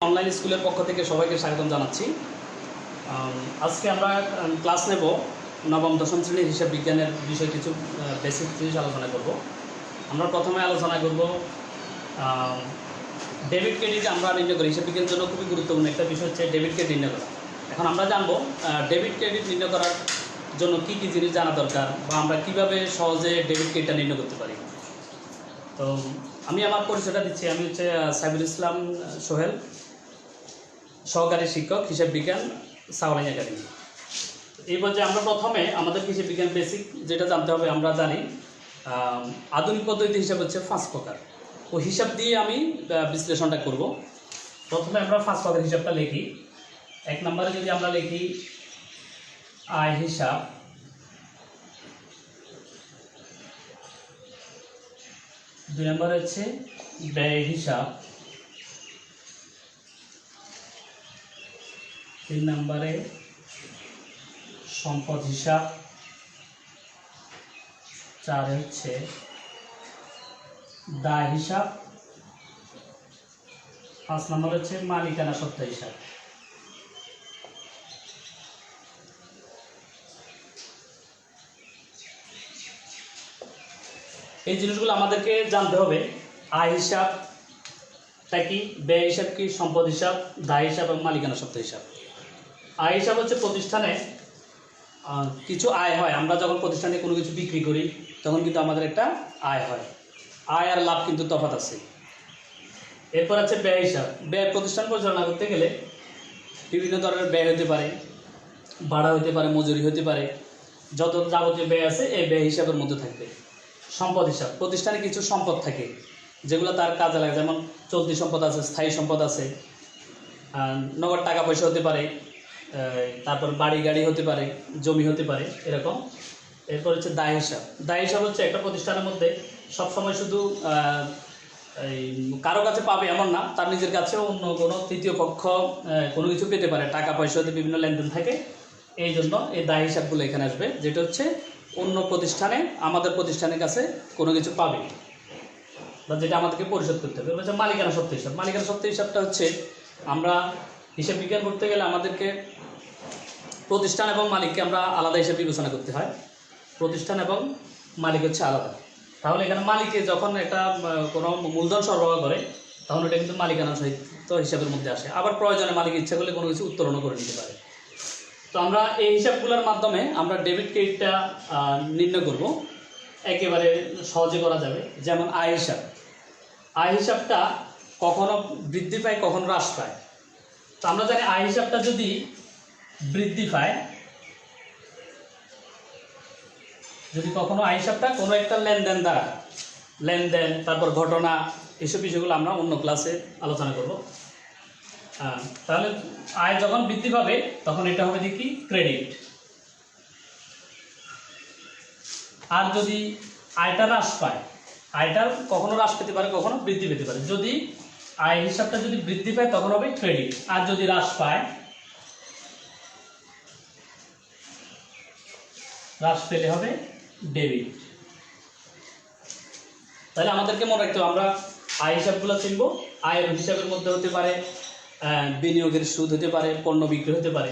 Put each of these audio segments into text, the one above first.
Online স্কুলের পক্ষ থেকে সবাইকে স্বাগতম জানাচ্ছি। আজকে আমরা ক্লাস নেব নবম দশম শ্রেণীর হিসাব বিজ্ঞানের বিষয়ে কিছু বেসিক জিনিস আলোচনা করব। আমরা প্রথমে আলোচনা করব ডেবিট ক্রেডিট আমরা নির্ণয় করি। হিসাব বিজ্ঞানের জন্য খুবই গুরুত্বপূর্ণ একটা বিষয় হচ্ছে ডেবিট ক্রেডিট নির্ণয় করা। এখন আমরা জানবো ডেবিট ক্রেডিট নির্ণয় করার জন্য কী কী জিনিস জানা দরকার বা আমরা কীভাবে সহজে ডেবিট ক্রেডিটটা নির্ণয় করতে পারি। তো আমি আমার পরিচয়টা দিচ্ছি। আমি হচ্ছে সাইফুল ইসলাম সোহেল, সহকারী শিক্ষক হিসাব বিজ্ঞান, সাওলাইন একাডেমি। এই পর্যায়ে আমরা প্রথমে আমাদের হিসাব বিজ্ঞান বেসিক যেটা জানতে হবে, আমরা জানি আধুনিক পদ্ধতি হিসাব হচ্ছে 5 প্রকার। ও হিসাব দিয়ে আমি বিশ্লেষণটা করব। প্রথমে আমরা 5 প্রকার হিসাবটা লিখি। 1 নম্বরে যদি আমরা লিখি আয় হিসাব, 2 নম্বরে হচ্ছে ব্যয় হিসাব, 3 নম্বরে সম্পদ হিসাব, 4 হচ্ছে দায় হিসাব, 5 নম্বর হচ্ছে মালিকানা সত্ত্ব হিসাব। এই জিনিসগুলো আমাদেরকে জানতে হবে। আয় হিসাবটা কি, ব্যয় হিসাব কি, সম্পদ হিসাব, দায় হিসাব এবং মালিকানা সত্ত্ব হিসাব। আয় হিসাব হচ্ছে প্রতিষ্ঠানে কিছু আয় হয়। আমরা যখন প্রতিষ্ঠানে কোনো কিছু বিক্রি করি তখন কিন্তু আমাদের একটা আয় হয়। আয় আর লাভ কিন্তু তফাৎ আছে। এরপর আছে ব্যয় হিসাব। ব্যয় প্রতিষ্ঠান পরিচালনা করতে গেলে বিভিন্ন ধরনের ব্যয় হতে পারে, ভাড়া হতে পারে, মজুরি হতে পারে, যত যাবতীয় ব্যয় আছে এই ব্যয় হিসাবের মধ্যে থাকবে। সম্পদ হিসাব, প্রতিষ্ঠানে কিছু সম্পদ থাকে যেগুলো তার কাজে লাগে, যেমন চলতি সম্পদ আছে, স্থায়ী সম্পদ আছে, নগদ টাকা পয়সা হতে পারে, তারপর বাড়ি গাড়ি হতে পারে, জমি হতে পারে, এরকম। এরপর হচ্ছে দায় হিসাব। দায় হিসাব হচ্ছে একটা প্রতিষ্ঠানের মধ্যে সবসময় শুধু এই কারো কাছে পাবে এমন না, তার নিজের কাছেও অন্য কোনো তৃতীয় পক্ষ কোনো কিছু পেতে পারে, টাকা পয়সা হতে বিভিন্ন লেনদেন থাকে। এই জন্য এই দায় হিসাবগুলো এখানে আসবে, যেটা হচ্ছে অন্য প্রতিষ্ঠানে আমাদের প্রতিষ্ঠানের কাছে কোনো কিছু পাবে বা যেটা আমাদেরকে পরিশোধ করতে হবে। হচ্ছে মালিকানা সত্ত্ব হিসাব। মালিকানা সত্ত্ব হিসাবটা হচ্ছে আমরা হিসাব বিজ্ঞান করতে গেলে আমাদেরকে প্রতিষ্ঠান এবং মালিককে আমরা আলাদা হিসাবে বিবেচনা করতে হয়। প্রতিষ্ঠান এবং মালিক হচ্ছে আলাদা। তাহলে এখানে মালিকে যখন একটা কোনো মূলধন সরবরাহ করে তখন ওটা কিন্তু মালিকানা সত্ত্ব হিসাবের মধ্যে আসে। আবার প্রয়োজনে মালিক ইচ্ছা করলে কোনো কিছু উত্তোলনও করে নিতে পারে। তো আমরা এই হিসাবগুলোর মাধ্যমে আমরা ডেবিট ক্রেডিটটা নির্ণয় করব। একেবারে সহজে করা যাবে। যেমন আয় হিসাব। আয় হিসাবটা কখনো বৃদ্ধি পায়, কখনো হ্রাস পায়। তো আমরা জানি আয় হিসাবটা যদি বৃদ্ধি পায়, যদি কখনো আয় হিসাবটা কোনো একটা লেনদেন দ্বারা, লেনদেন তারপর ঘটনা, এইসব বিষয়গুলো আমরা অন্য ক্লাসে আলোচনা করব। তাহলে আয় যখন বৃদ্ধি পাবে তখন এটা হবে দেখি ক্রেডিট। আর যদি আয়টা হ্রাস পায়, আয়টা কখনো হ্রাস পেতে পারে, কখনো বৃদ্ধি পেতে পারে। যদি আয় হিসাবটা যদি বৃদ্ধি পায় তখন হবে ক্রেডিট, আর যদি হ্রাস পায়, হ্রাস পেলে হবে ডেবিট। তাহলে আমাদেরকে মনে রাখতে হবে, আমরা আয় হিসাবগুলো চিনব। আয়ের হিসাবের মধ্যে হতে পারে বিনিয়োগের সুদ হতে পারে, পণ্য বিক্রি হতে পারে।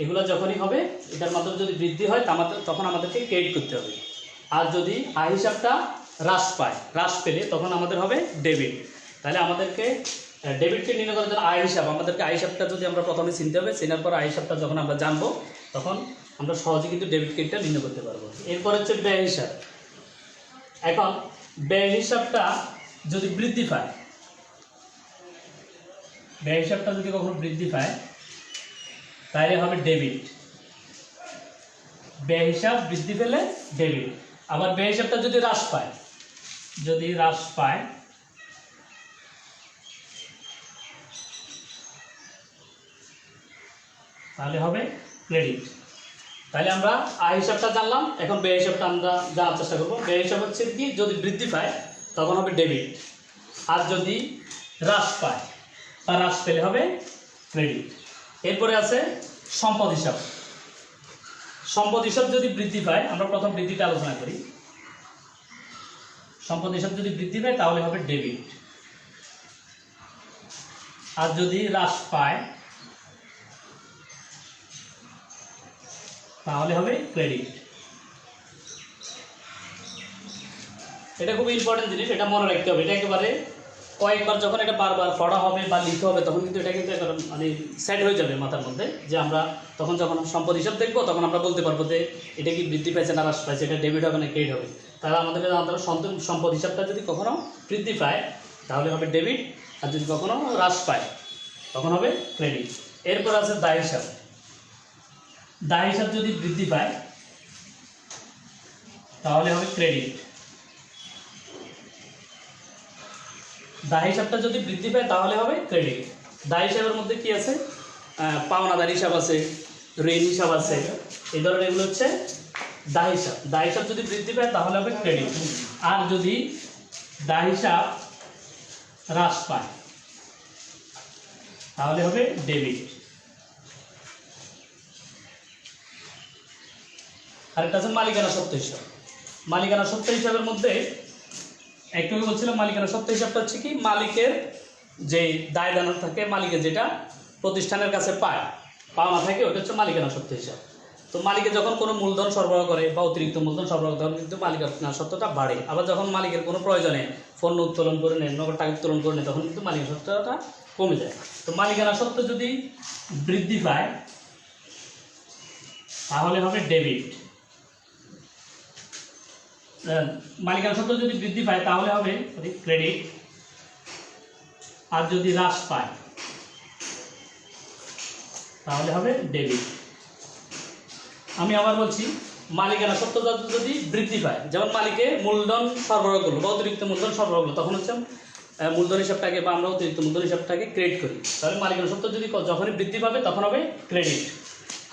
এগুলো যখনই হবে, এটার মাধ্যমে যদি বৃদ্ধি হয় তখন আমাদেরকে ক্রেডিট করতে হবে। আর যদি আয় হিসাবটা হ্রাস পায়, হ্রাস পেলে তখন আমাদের হবে ডেবিট। তাহলে আমাদেরকে ডেবিটকে নির্ণয় করার জন্য আয় হিসাব, আমাদেরকে আয় হিসাবটা যদি আমরা প্রথমে চিনতে হবে, চেনার পর আয় হিসাবটা যখন আমরা জানবো তখন আমরা সহজে কিন্তু ডেবিট ক্রেডিটটা নির্ণয় করতে পারবো। এরপর হচ্ছে ব্যয় হিসাব। এখন ব্যয় হিসাবটা যদি বৃদ্ধি পায়, ব্যয় হিসাবটা যদি কখনো বৃদ্ধি পায় তাহলে হবে ডেবিট। ব্যয় হিসাব বৃদ্ধি পেলে ডেবিট। আবার ব্যয় হিসাবটা যদি হ্রাস পায়, যদি হ্রাস পায় তাহলে হবে ক্রেডিট। তাহলে আমরা আয় হিসাবটা জানলাম, এখন ব্যয় হিসাবটা আমরা জানার চেষ্টা করবো। ব্যয় হিসাব হচ্ছে কি, যদি বৃদ্ধি পায় তখন হবে ডেবিট, আর যদি হ্রাস পায় বা হ্রাস পেলে হবে ক্রেডিট। এরপরে আছে সম্পদ হিসাব। সম্পদ হিসাব যদি বৃদ্ধি পায়, আমরা প্রথম বৃদ্ধিটা আলোচনা করি। সম্পদ হিসাব যদি বৃদ্ধি পায় তাহলে হবে ডেবিট। আর যদি হ্রাস পায় তাহলে হবে ক্রেডিট। এটা খুব ইম্পর্টেন্ট জিনিস, এটা মনে রাখতে হবে। এটা একেবারে কয়েকবার যখন এটা বারবার পড়া হবে বা লিখতে হবে তখন কিন্তু এটা কিন্তু একটা মানে সেট হয়ে যাবে মাথার মধ্যে, যে আমরা তখন যখন সম্পদ হিসাব দেখবো তখন আমরা বলতে পারবো যে এটা কি বৃদ্ধি পাইছে না হ্রাস পাইছে, এটা ডেবিট হবে না ক্রেডিট হবে। তাহলে আমাদের সম্পদ হিসাবটা যদি কখনো বৃদ্ধি পায় তাহলে হবে ডেবিট, আর যদি কখনো হ্রাস পায় তখন হবে ক্রেডিট। এরপর আছে দায় হিসাব। দায় হিসাব যদি বৃদ্ধি পায় তাহলে হবে ক্রেডিট। দায় হিসাবটা যদি বৃদ্ধি পায় তাহলে হবে ক্রেডিট। দায় হিসাবের মধ্যে কি আছে? পাওনাদার হিসাব আছে, ঋণ হিসাব আছে, এই ধরনের এগুলো হচ্ছে দায় হিসাব। দায় হিসাব যদি বৃদ্ধি পায় তাহলে হবে ক্রেডিট, আর যদি দায় হিসাব হ্রাস পায় তাহলে হবে ডেবিট। আরেকটা আছে মালিকানা সত্ত্ব হিসাব। মালিকানা সত্ত্ব হিসাবের মধ্যে একটু আগে বলছিলাম মালিকানা সত্ত্ব হিসাবটা হচ্ছে কি, মালিকের যে দায় দান থাকে, মালিকের যেটা প্রতিষ্ঠানের কাছে পায় পাওনা থাকে, ওটা হচ্ছে মালিকানা সত্ত্ব হিসাব। তো মালিকের যখন কোনো মূলধন সরবরাহ করে বা অতিরিক্ত মূলধন সরবরাহ তখন কিন্তু মালিকানা সত্ত্বটা বাড়ে। আবার যখন মালিকের কোনো প্রয়োজনে পণ্য উত্তোলন করে নেয়, নগদ টাকা উত্তোলন করে নেয়, তখন কিন্তু মালিকানা সত্ত্বটা কমে যায়। তো মালিকানা সত্ত্ব যদি বৃদ্ধি পায় তাহলে হবে ডেবিট। মালিকানা সত্ত্ব যদি বৃদ্ধি পায় তাহলে হবে ক্রেডিট, আর যদি হ্রাস পায় তাহলে হবে ডেবিট। আমি আবার বলছি, মালিকানা সত্ত্ব যদি বৃদ্ধি পায়, যেমন মালিকে মূলধন সরবরাহ করলো বা অতিরিক্ত মূলধন সরবরাহ করলো, তখন হচ্ছে মূলধন হিসাবটাকে বা আমরা অতিরিক্ত মূলধন হিসাবটাকে ক্রেডিট করি। তাহলে মালিকানা সত্ত্ব যদি যখনই বৃদ্ধি পাবে তখন হবে ক্রেডিট,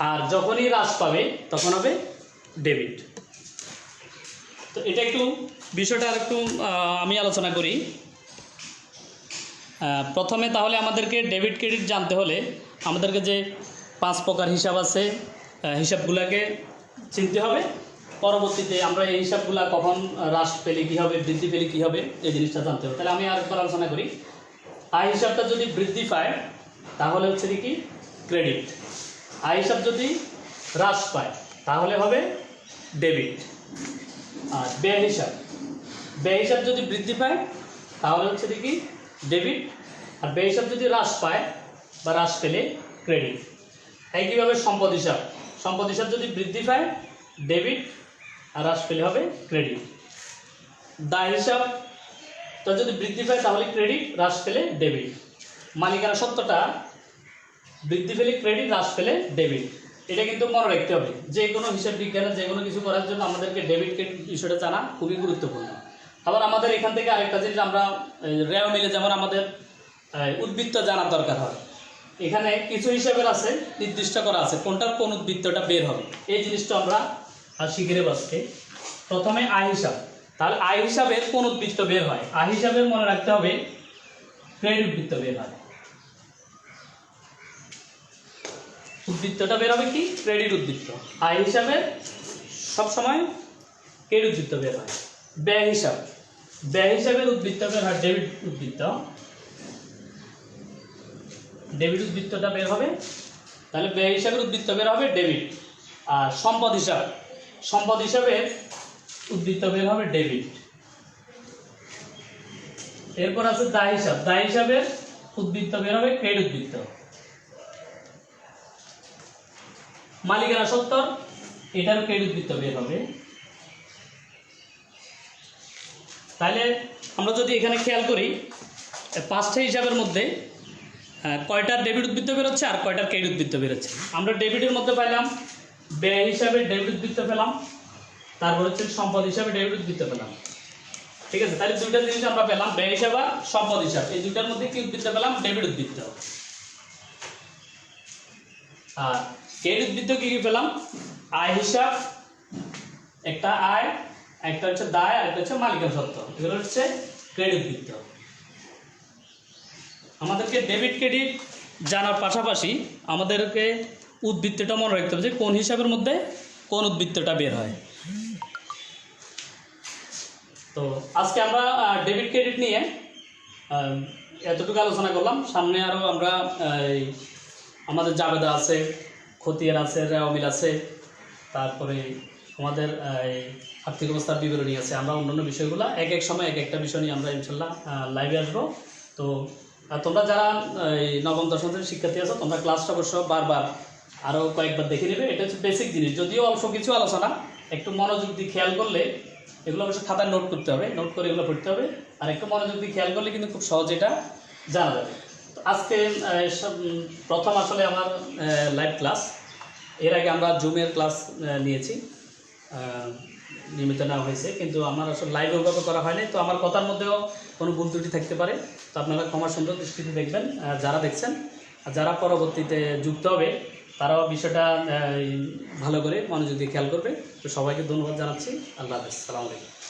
আর যখনই হ্রাস পাবে তখন হবে ডেবিট। তো এটা একটু বিষয়টা আর একটু আমি আলোচনা করি। প্রথমে তাহলে আমাদেরকে ডেবিট ক্রেডিট জানতে হলে আমাদেরকে যে 5 প্রকার হিসাব আছে, হিসাবগুলোকে চিনতে হবে। পরবর্তীতে আমরা এই হিসাবগুলো কখন হ্রাস পেলে কী হবে, বৃদ্ধি পেলে কী হবে, এই জিনিসটা জানতে হবে। তাহলে আমি আরেকবার আলোচনা করি। আয় হিসাবটা যদি বৃদ্ধি পায় তাহলে হচ্ছে কি ক্রেডিট। আয় হিসাব যদি হ্রাস পায় তাহলে হবে ডেবিট। আর ব্যয় হিসাব যদি বৃদ্ধি পায় তাহলে হচ্ছে কি ডেবিট, আর ব্যয় হিসাব যদি হ্রাস পায় বা হ্রাস পেলে ক্রেডিট। একইভাবে সম্পদ হিসাব যদি বৃদ্ধি পায় ডেবিট, আর হ্রাস পেলে হবে ক্রেডিট। দায় হিসাবটা যদি বৃদ্ধি পায় তাহলে ক্রেডিট, হ্রাস পেলে ডেবিট। মালিকানা সত্ত্বটা বৃদ্ধি পেলে ক্রেডিট, হ্রাস পেলে ডেবিট। এটা কিন্তু মনে রাখতে হবে। যে কোনো হিসাব বিজ্ঞানে যে কোনো কিছু করার জন্য আমাদেরকে ডেবিট ক্রেডিট বিষয়টা জানা খুবই গুরুত্বপূর্ণ। আবার আমাদের এখান থেকে আরেকটা জিনিস আমরা রেও মিলে যেমন আমাদের উদ্বৃত্ত জানার দরকার হয়। এখানে কিছু হিসাবের আছে নির্দিষ্ট করা আছে কোনটার কোন উদ্বৃত্তটা বের হবে, এই জিনিসটা আমরা শিখে নেব আজকে। প্রথমে আয় হিসাব। তাহলে আয় হিসাবের কোন উদ্বৃত্ত বের হয়? আয় হিসাবের মনে রাখতে হবে ক্রেডিট উদ্বৃত্ত বের হয়। উদ্বৃত্তটা বের হবে কি? ক্রেডিট উদ্বৃত্ত। আয় হিসাবে সবসময় ক্রেডিট উদ্বৃত্ত বের হয়। ব্যয় হিসাবের উদ্বৃত্ত বের হয় ডেবিট উদ্বৃত্ত। ডেবিট উদ্বৃত্তটা বের হবে, তাহলে ব্যয় হিসাবের উদ্বৃত্ত বের হবে ডেবিট। আর সম্পদ হিসাবের উদ্বৃত্ত বের হবে ডেবিট। এরপর আছে দায় হিসাবের উদ্বৃত্ত বের হবে ক্রেডিট উদ্বৃত্ত। মালিকানা সত্ত্ব এটার ক্রেডিট উদ্বৃত্ত বের হবে। তাহলে আমরা যদি এখানে খেয়াল করি 5টা হিসাবের মধ্যে কয়টার ডেবিট উদ্বৃত্ত বেরোচ্ছে আর কয়টার ক্রেডিট উদ্বৃত্ত বেরোচ্ছে। আমরা ডেবিটের মধ্যে পাইলাম ব্যয় হিসাবে ডেবিট উদ্বৃত্ত পেলাম, তারপর হচ্ছে সম্পদ হিসাবে ডেবিট উদ্বৃত্ত পেলাম। ঠিক আছে, তাহলে দুইটা জিনিস আমরা পেলাম, ব্যয় হিসাব আর সম্পদ হিসাব। এই দুইটার মধ্যে কি উদ্বৃত্ত পেলাম? ডেবিট উদ্বৃত্ত। আর ক্রেডিট উদ্বৃত্ত কি কি পেলাম? আয় হিসাব, একটা আয়, একটা হচ্ছে দায়, আর একটা হচ্ছে মালিকানা সত্ত্ব। এগুলো হচ্ছে ক্রেডিট উদ্বৃত্ত। আমাদেরকে ডেবিট ক্রেডিট জানার পাশাপাশি আমাদেরকে উদ্বৃত্তটা মনে রাখতে হবে যে কোন হিসাবের মধ্যে কোন উদ্বৃত্তটা বের হয়। তো আজকে আমরা ডেবিট ক্রেডিট নিয়ে এতটুকু আলোচনা করলাম। সামনে আরও আমরা এই আমাদের জাবেদা আছে, খতিয়ান আছে, রেওয়ামিল আছে, তারপরে আমাদের এই আর্থিক অবস্থার বিবরণী আছে। আমরা অন্যান্য বিষয়গুলো এক এক সময় এক একটা বিষয় নিয়ে আমরা ইনশাল্লাহ লাইভে আসবো। তো তোমরা যারা এই নবম দশম শ্রেণীর শিক্ষার্থী আছো, তোমরা ক্লাসটা অবশ্য বারবার আরও কয়েকবার দেখে নেবে। এটা হচ্ছে বেসিক জিনিস, যদিও অল্প কিছু আলোচনা, একটু মনোযোগ দিয়ে খেয়াল করলে এগুলো অবশ্য খাতায় নোট করতে হবে, নোট করে এগুলো পড়তে হবে। আর একটু মনোযোগ দিয়ে খেয়াল করলে কিন্তু খুব সহজে এটা জানা যাবে। তো আজকে প্রথম আসলে আমার লাইভ ক্লাস। এর আগে আমরা জুমের ক্লাস নিয়েছি, নিয়মিত নেওয়া হয়েছে, কিন্তু আমার আসলে লাইভে ওভাবে করা হয়নি। তো আমার কথার মধ্যেও কোনো ভুল ত্রুটি থাকতে পারে, তো আপনারা ক্ষমা সুন্দর দৃষ্টিতে দেখবেন যারা দেখছেন। আর যারা পরবর্তীতে যুক্ত হবে তারাও বিষয়টা ভালো করে মনোযোগ দিয়ে খেয়াল করবে। তো সবাইকে ধন্যবাদ জানাচ্ছি। আল্লাহ হাফেজ, সালামু আলাইকুম।